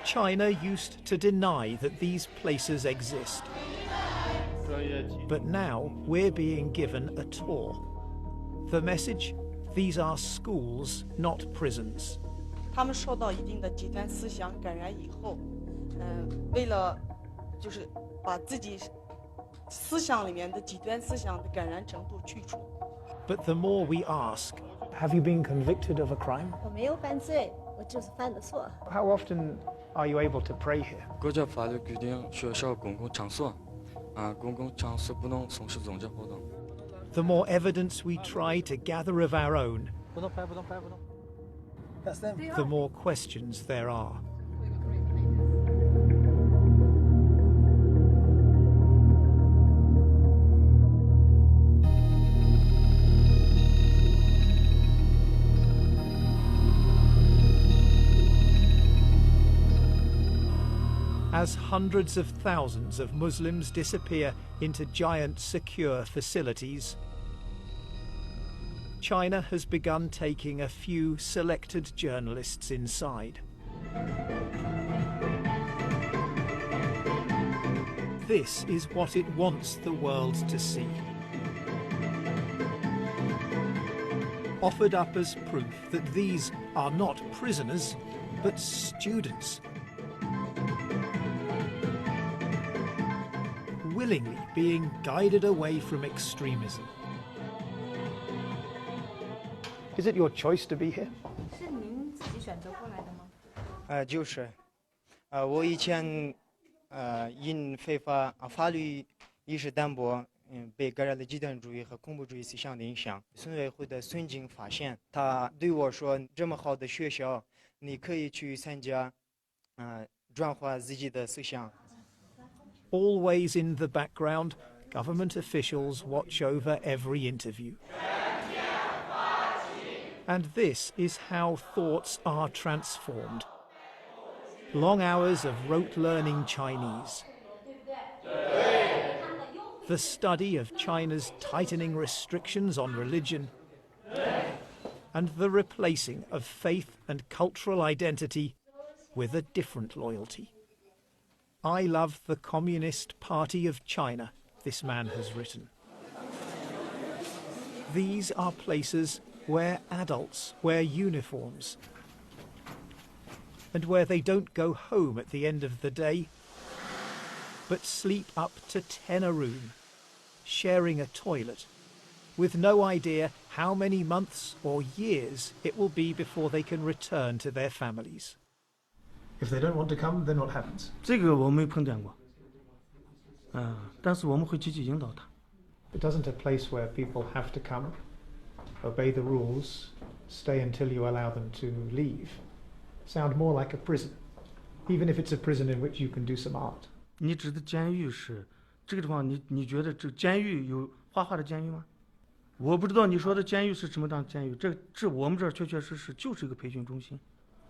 China used to deny that these places exist. But now we're being given a tour. The message? These are schools, not prisons. 他们受到一定的极端思想感染以后，为了就是把自己思想里面的极端思想的感染程度去除。But the more we ask, have you been convicted of a crime? 我没有犯罪，我就是犯了错。How often are you able to pray here? 国家法律规定，学校公共场所，公共场所不能从事宗教活动。The more evidence we try to gather of our own, the more questions there are. As hundreds of thousands of Muslims disappear into giant secure facilities, China has begun taking a few selected journalists inside. This is what it wants the world to see. Offered up as proof that these are not prisoners, but students. Willingly being guided away from extremism. Is it your choice to be here? 是您自己选择过来的吗？就是，我以前因非法法律意识淡薄，被感染了极端主义和恐怖主义思想的影响。村委会的孙经发现，他对我说：“这么好的学校，你可以去参加，转化自己的思想。” Always in the background, government officials watch over every interview. And this is how thoughts are transformed. Long hours of rote learning Chinese. The study of China's tightening restrictions on religion. And the replacing of faith and cultural identity with a different loyalty. I love the Communist Party of China, this man has written. These are places where adults wear uniforms and where they don't go home at the end of the day, but sleep up to 10 a room, sharing a toilet, with no idea how many months or years it will be before they can return to their families. If they don't want to come, then what happens? 这个我没碰见过，但是我们会积极引导他。It doesn't a place where people have to come, obey the rules, stay until you allow them to leave, sound more like a prison, even if it's a prison in which you can do some art. 你指的监狱是这个地方，你觉得这监狱有画画的监狱吗？我不知道你说的监狱是什么样的监狱，这我们这儿确确实实就是一个培训中心。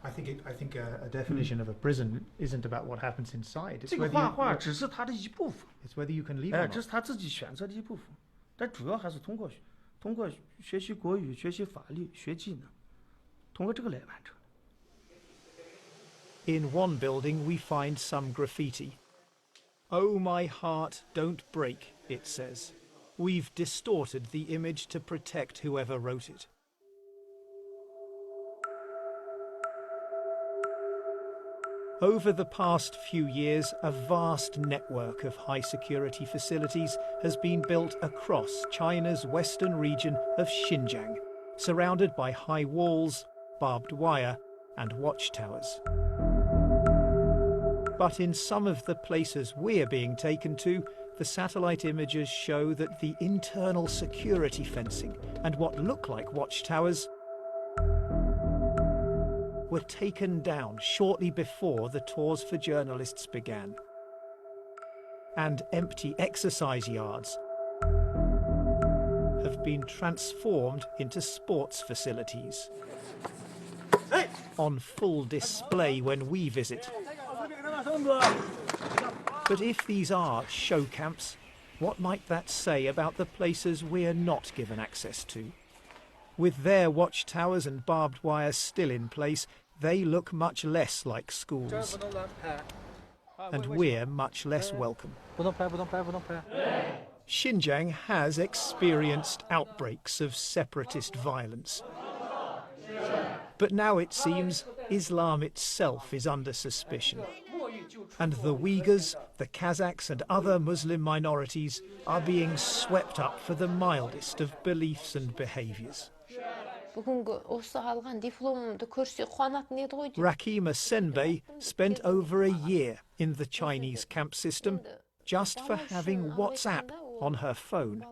I think a definition of a prison isn't about what happens inside. 这个画画只是他的一部分。It's whether you can leave or not. 这是他自己选择的一部分，但主要还是通过学习国语、学习法律、学技能，通过这个来完成。In one building we find some graffiti. "Oh my heart, don't break," it says. We've distorted the image to protect whoever wrote it. Over the past few years, a vast network of high-security facilities has been built across China's western region of Xinjiang, surrounded by high walls, barbed wire, and watchtowers. But in some of the places we're being taken to, the satellite images show that the internal security fencing and what look like watchtowers were taken down shortly before the tours for journalists began. And empty exercise yards have been transformed into sports facilities, on full display when we visit. But if these are show camps, what might that say about the places we're not given access to? With their watchtowers and barbed wire still in place, they look much less like schools. And we're much less welcome. Xinjiang has experienced outbreaks of separatist violence. But now it seems Islam itself is under suspicion. And the Uyghurs, the Kazakhs and other Muslim minorities are being swept up for the mildest of beliefs and behaviours. Rakima Senbei spent over a year in the Chinese camp system just for having WhatsApp on her phone.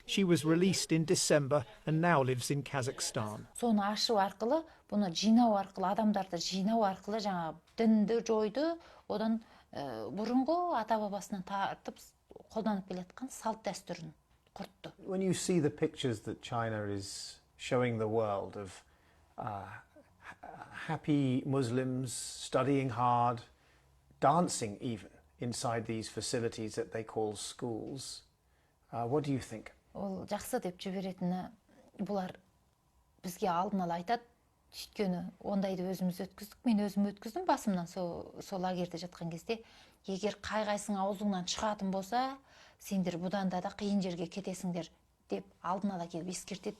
She was released in December and now lives in Kazakhstan. Соны ашу арқылы, бұны жинау арқылы, адамдарды жинау арқылы жаңа дінді жойды, одан бұрынғы ата бабасынан тартып қолданып келатқан салт дәстүрін құртты. When you see the pictures that China is showing the world of happy Muslims studying hard, dancing even inside these facilities that they call schools, what do you think? Ол жақсы деп жіберетіні, бұлар бізге алдын ала айтады, өйткені ондайды өзіміз өткіздік, мен өзім өткіздім басымнан сол лагерьде жатқан кезде, егер қай-қайсың аузыңнан шығатын болса, сендер бұдан да қиын жерге кетесіңдер деп алдын ала келіп ескертеді.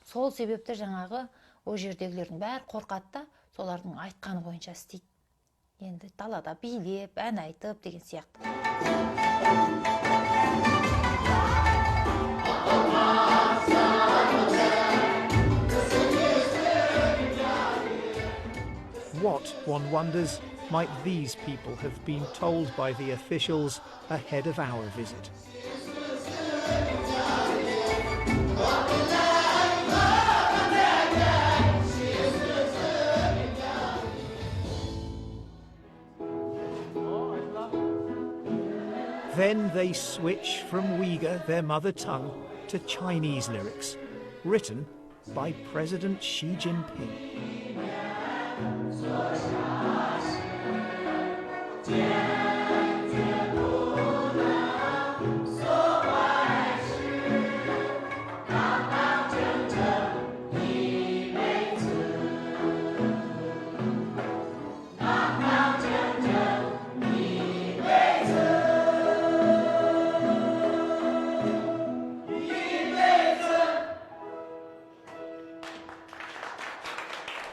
Сол себепті жаңағы о жердегілердің бәрі қорқады да, солардың айтқаны бойынша істейді. Енді далада билеп, ән айтып деген сияқты. What, one wonders, might these people have been told by the officials ahead of our visit? Then they switch from Uyghur, their mother tongue, to Chinese lyrics, written by President Xi Jinping.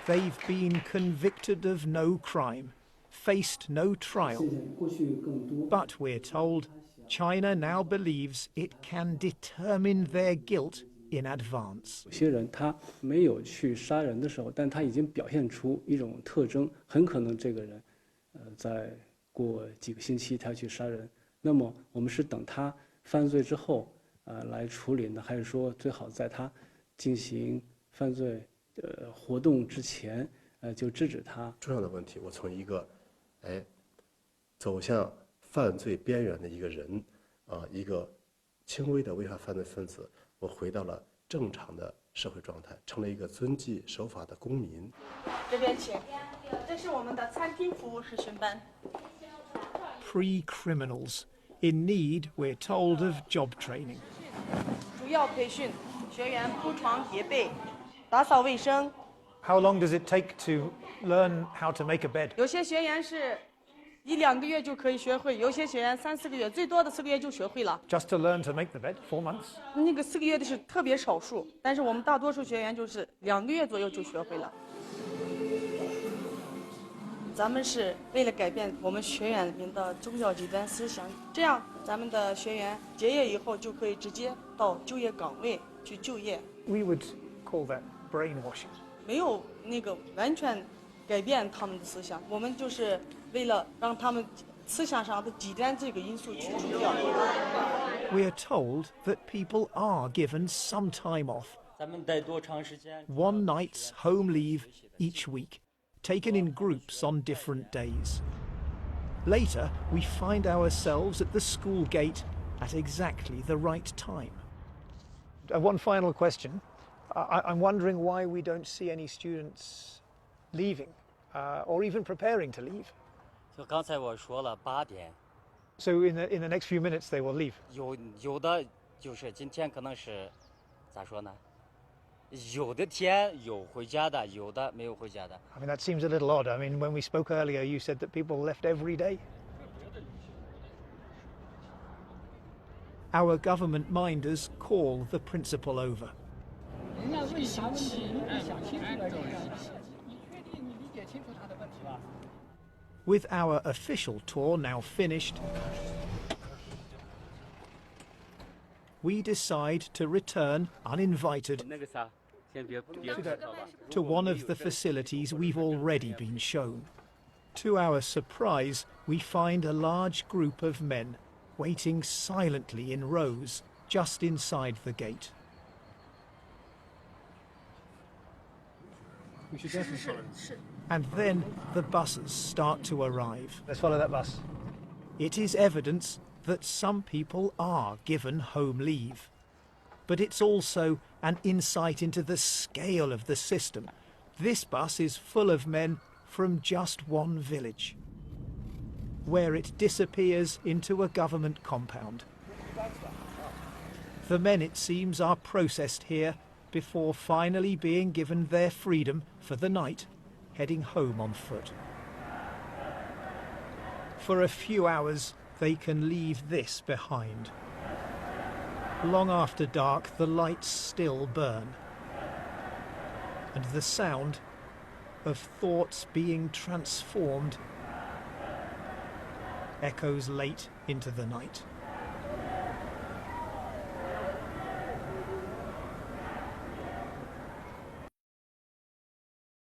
They've been convicted of no crime, faced no trial. But we're told China now believes it can determine their guilt in advance. 有些人他没有去杀人的时候，但他已经表现出一种特征，很可能这个人，在过几个星期他去杀人。那么我们是等他犯罪之后，来处理呢，还是说最好在他进行犯罪活动之前，就制止他？重要的问题，我从一个，走向犯罪边缘的一个人，一个轻微的违法犯罪分子，我回到了正常的社会状态，成了一个遵纪守法的公民。这边请，这是我们的餐厅服务实训班。Pre-criminals in need, we're told, of job training. 主要培训学员铺床叠被。打扫卫生。 How long does it take to learn how to make a bed? 有些学员是1-2个月就可以学会，有些学员3-4个月，最多的4个月就学会了。Just to learn to make the bed, 4 months? 那个4个月的是特别少数，但是我们大多数学员就是2个月左右就学会了。咱们是为了改变我们学员里面的宗教极端思想，这样咱们的学员结业以后就可以直接到就业岗位去就业。We would call that brainwashing. 没有那个完全改变他们的思想，我们就是为了让他们思想上的极端这个因素去除掉。We are told that people are given some time off. 1 night's home leave each week, taken in groups on different days. Later, we find ourselves at the school gate at exactly the right time. One final question. I'm wondering why we don't see any students leaving or even preparing to leave. 就刚才我说了8点。So in the next few minutes they will leave. 有的就是今天可能是咋说呢？有的天有回家的，有的没有回家的。 I mean, that seems a little odd. I mean, when we spoke earlier, you said that people left every day. Our government minders call the principal over. With our official tour now finished, we decide to return uninvited to one of the facilities we've already been shown. To our surprise, we find a large group of men waiting silently in rows just inside the gate. And then the buses start to arrive. Let's follow that bus. It is evidence that some people are given home leave. But it's also an insight into the scale of the system. This bus is full of men from just one village, where it disappears into a government compound. The men, it seems, are processed here before finally being given their freedom for the night, heading home on foot. For a few hours, they can leave this behind. Long after dark, the lights still burn, and the sound of thoughts being transformed echoes late into the night.